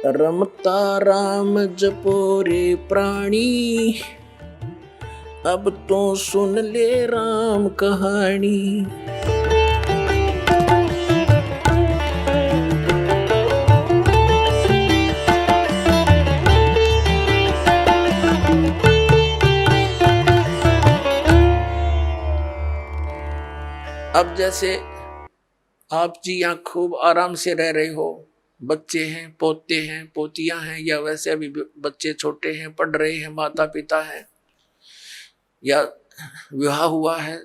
रमता राम जपो रे प्राणी, अब तो सुन ले राम कहानी। अब जैसे आप जी यहाँ खूब आराम से रह रहे हो, बच्चे हैं, पोते हैं, पोतियां हैं, या वैसे अभी बच्चे छोटे हैं, पढ़ रहे हैं, माता पिता हैं, या विवाह हुआ है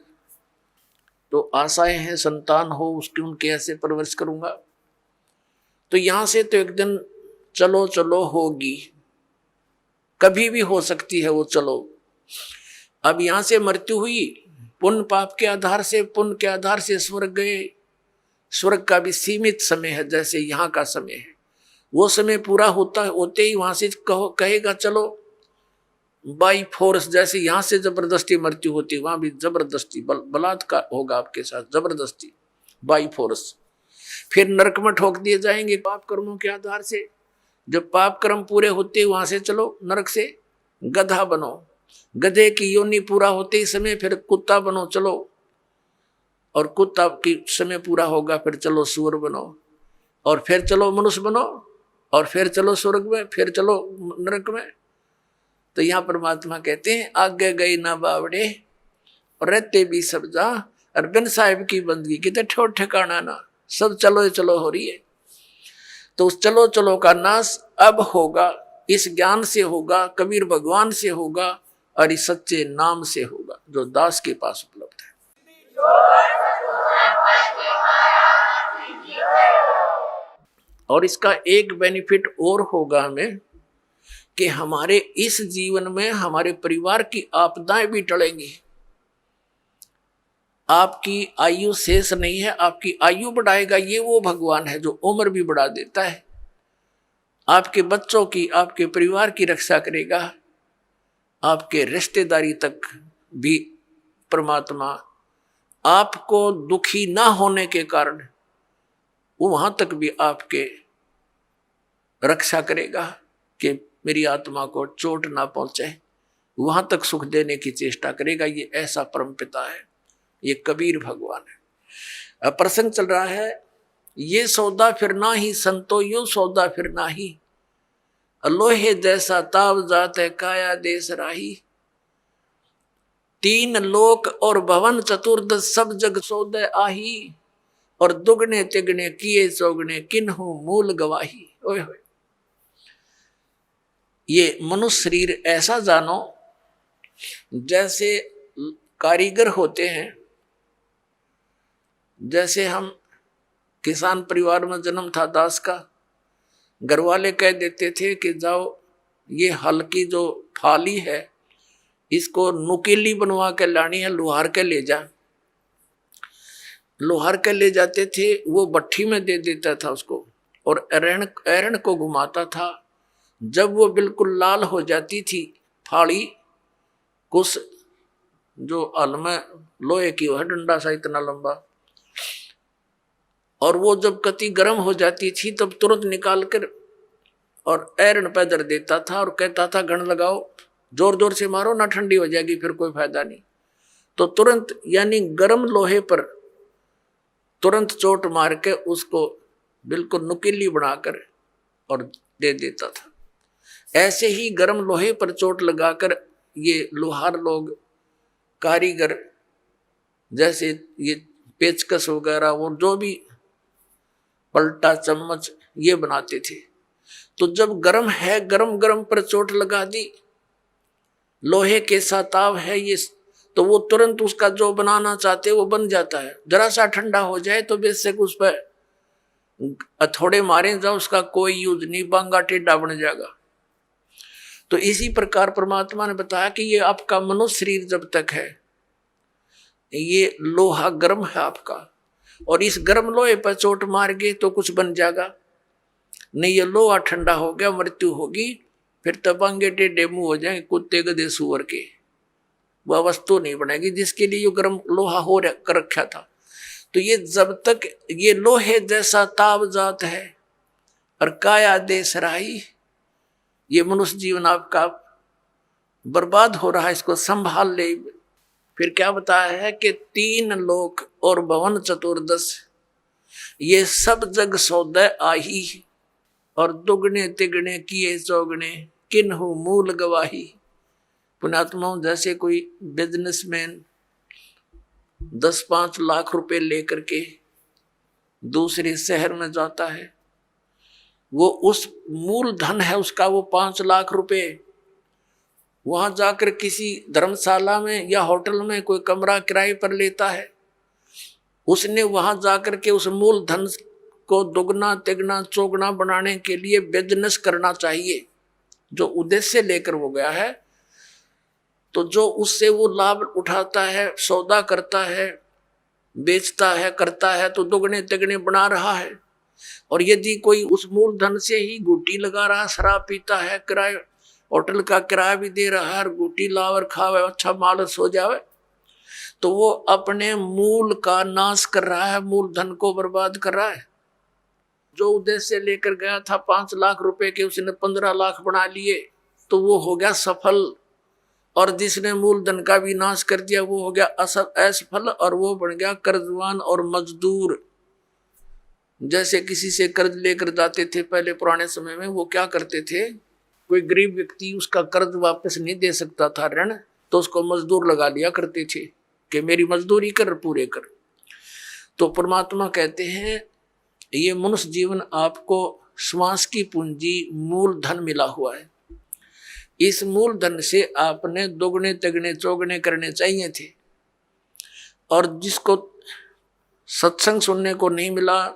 तो आशाएं हैं संतान हो उसकी, उनके ऐसे परवरिश करूंगा। तो यहां से तो एक दिन चलो चलो होगी, कभी भी हो सकती है वो चलो। अब यहां से मृत्यु हुई, पुण्य पाप के आधार से, पुण्य के आधार से स्वर्ग गए। स्वर्ग का भी सीमित समय है, जैसे यहाँ का समय है। वो समय पूरा होते ही वहां से कहेगा चलो बाई फोर्स। जैसे यहाँ से जबरदस्ती मृत्यु होती, वहां भी जबरदस्ती बलात्कार होगा आपके साथ, जबरदस्ती बाई फोर्स। फिर नरक में ठोक दिए जाएंगे पाप कर्मों के आधार से। जब पाप कर्म पूरे होते वहां से चलो नरक से गधा बनो, गधे की योनि पूरा होते ही समय फिर कुत्ता बनो चलो, और कुत्ता की समय पूरा होगा फिर चलो सूअर बनो, और फिर चलो मनुष्य बनो, और फिर चलो स्वर्ग में, फिर चलो नरक में। तो यहाँ परमात्मा कहते हैं आगे गई ना बावड़े और रहते भी सब जा, और बिन साहिब की बंदगी कितने ठोर ठिकाना ना, सब चलो चलो हो रही है। तो उस चलो चलो का नाश अब होगा, इस ज्ञान से होगा, कबीर भगवान से होगा, और इस सच्चे नाम से होगा जो दास के पास उपलब्ध है। और इसका एक बेनिफिट और होगा हमें कि हमारे इस जीवन में हमारे परिवार की आपदाएं भी टलेंगी। आपकी आयु शेष नहीं है, आपकी आयु बढ़ाएगा ये वो भगवान है जो उम्र भी बढ़ा देता है। आपके बच्चों की, आपके परिवार की रक्षा करेगा, आपके रिश्तेदारी तक भी परमात्मा आपको दुखी ना होने के कारण वो वहां तक भी आपके रक्षा करेगा कि मेरी आत्मा को चोट ना पहुंचे, वहां तक सुख देने की चेष्टा करेगा। ये ऐसा परम पिता है, ये कबीर भगवान है। अब प्रसंग चल रहा है, ये सौदा फिर ना ही संतो यो सौदा फिर ना ही, लोहे जैसा ताव जात है काया देश राही। तीन लोक और भवन चतुर्दश सब जग सौदे आही, और दुगने तिगने किए चौगने किन्हु मूल गवाही। ओए होए, ये मनुष्य शरीर ऐसा जानो जैसे कारीगर होते हैं। जैसे हम किसान परिवार में जन्म था दास का, घर वाले कह देते थे कि जाओ ये हल की जो फाली है इसको नुकीली बनवा के लानी है, लोहार के ले जा। लोहार के ले जाते थे, वो भट्ठी में दे देता था उसको, और एरण को घुमाता था। जब वो बिल्कुल लाल हो जाती थी फाड़ी, कुछ जो हल में लोहे की है डंडा सा इतना लंबा, और वो जब कति गर्म हो जाती थी तब तुरंत निकाल कर और एरण पे धर देता था, और कहता था घण लगाओ, जोर जोर से मारो ना ठंडी हो जाएगी, फिर कोई फायदा नहीं। तो तुरंत यानी गर्म लोहे पर तुरंत चोट मार के उसको बिल्कुल नुकीली बनाकर और दे देता था। ऐसे ही गर्म लोहे पर चोट लगाकर ये लोहार लोग, कारीगर, जैसे ये पेचकस वगैरह वो जो भी पलटा चम्मच ये बनाते थे। तो जब गर्म है, गरम गरम पर चोट लगा दी, लोहे के साताव है ये, तो वो तुरंत उसका जो बनाना चाहते वो बन जाता है। जरा सा ठंडा हो जाए तो बेशक उस पर हथौड़े मारे जाओ, उसका कोई यूज नहीं, बांगा टेढ़ा बन जाएगा। तो इसी प्रकार परमात्मा ने बताया कि ये आपका मनुष्य शरीर जब तक है ये लोहा गर्म है आपका, और इस गर्म लोहे पर चोट मार गए तो कुछ बन जाएगा नहीं। ये लोहा ठंडा हो गया, मृत्यु होगी, फिर तबांगे टेढ़े मुंह हो जाएंगे कुत्ते गधे सुअर के, वह वस्तु नहीं बनेगी जिसके लिए ये गर्म लोहा हो कर रखा था। तो ये जब तक ये लोहे जैसा ताव जात है, और काया देश राही, ये मनुष्य जीवन आपका बर्बाद हो रहा है, इसको संभाल ले। फिर क्या बताया है कि 3 लोक और भवन चतुर्दश, ये सब जग सौदे आही, और दुगने तिगने किए चौगने किन्हु मूल गवाही। पुण्यात्माओं, जैसे कोई बिजनेसमैन 10-5 लाख रुपए लेकर के दूसरे शहर में जाता है, वो उस मूल धन है उसका वो 5 लाख रुपए, वहां जाकर किसी धर्मशाला में या होटल में कोई कमरा किराए पर लेता है। उसने वहां जाकर के उस मूल धन को दुगना तिगना चौगुना बनाने के लिए बिजनेस करना चाहिए, जो उद्देश्य लेकर वो गया है। तो जो उससे वो लाभ उठाता है, सौदा करता है, बेचता है, करता है, तो दुगने तिगने बना रहा है। और यदि कोई उस मूल धन से ही गुटी लगा रहा, शराब पीता है, किराए होटल का किराया भी दे रहा है, गुटी लावर खावे, अच्छा मालस हो जावे, तो वो अपने मूल का नाश कर रहा है, मूल धन को बर्बाद कर रहा है। जो उद्देश्य लेकर गया था 5 लाख रुपए के, उसने 15 लाख बना लिए, तो वो हो गया सफल। और जिसने मूल धन का भी नाश कर दिया वो हो गया असफल, और वो बन गया कर्जवान और मजदूर। जैसे किसी से कर्ज लेकर जाते थे पहले पुराने समय में, वो क्या करते थे, कोई गरीब व्यक्ति उसका कर्ज वापस नहीं दे सकता था ऋण, तो उसको मजदूर लगा लिया करते थे कि मेरी मजदूरी कर, पूरे कर। तो परमात्मा कहते हैं ये मनुष्य जीवन आपको श्वास की पूंजी मूल धन मिला हुआ है, इस मूल धन से आपने दोगुने तिगने चौगुने करने चाहिए थे। और जिसको सत्संग सुनने को नहीं मिला,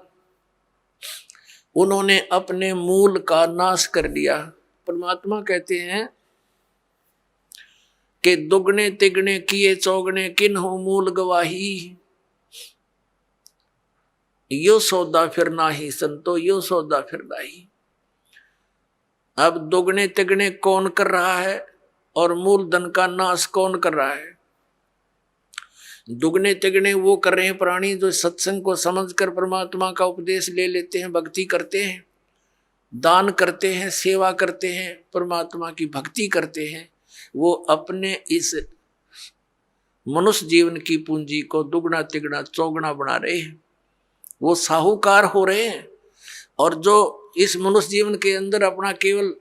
उन्होंने अपने मूल का नाश कर दिया। परमात्मा कहते हैं कि दुगने तिगने किए चौगने किन्हु मूल गवाही, यो सौदा फिर नाही संतो, यो सौदा फिर नाही। अब दुगने तिगने कौन कर रहा है और मूल धन का नाश कौन कर रहा है? दुगने तिगने वो कर रहे हैं प्राणी जो सत्संग को समझकर परमात्मा का उपदेश ले लेते हैं, भक्ति करते हैं, दान करते हैं, सेवा करते हैं, परमात्मा की भक्ति करते हैं। वो अपने इस मनुष्य जीवन की पूंजी को दुगना तिगना चौगुना बना रहे हैं, वो साहूकार हो रहे हैं। और जो इस मनुष्य जीवन के अंदर अपना केवल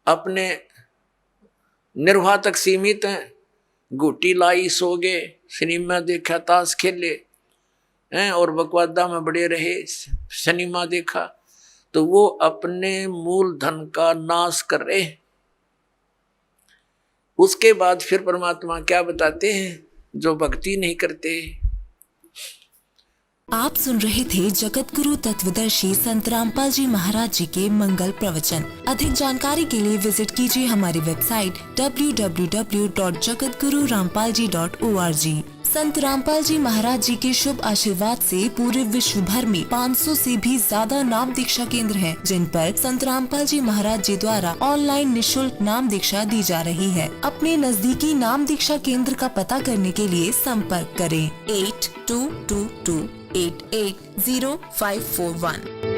अपने निर्वाह तक सीमित हैं, गुटी लाई सो गए, सिनेमा देखा, ताश खेले हैं और बकवादा में बड़े रहे, सिनेमा देखा, तो वो अपने मूल धन का नाश कर रहे हैं। उसके बाद फिर परमात्मा क्या बताते हैं, जो भक्ति नहीं करते। आप सुन रहे थे जगत गुरु तत्वदर्शी संत रामपाल जी महाराज जी के मंगल प्रवचन। अधिक जानकारी के लिए विजिट कीजिए हमारी वेबसाइट www.jagatgururampalji.org। संत रामपाल जी महाराज जी के शुभ आशीर्वाद से पूरे विश्व भर में 500 से भी ज्यादा नाम दीक्षा केंद्र हैं, जिन पर संत रामपाल जी महाराज जी द्वारा ऑनलाइन निशुल्क नाम दीक्षा दी जा रही है। अपने नजदीकी नाम दीक्षा केंद्र का पता करने के लिए संपर्क करें 8222880541।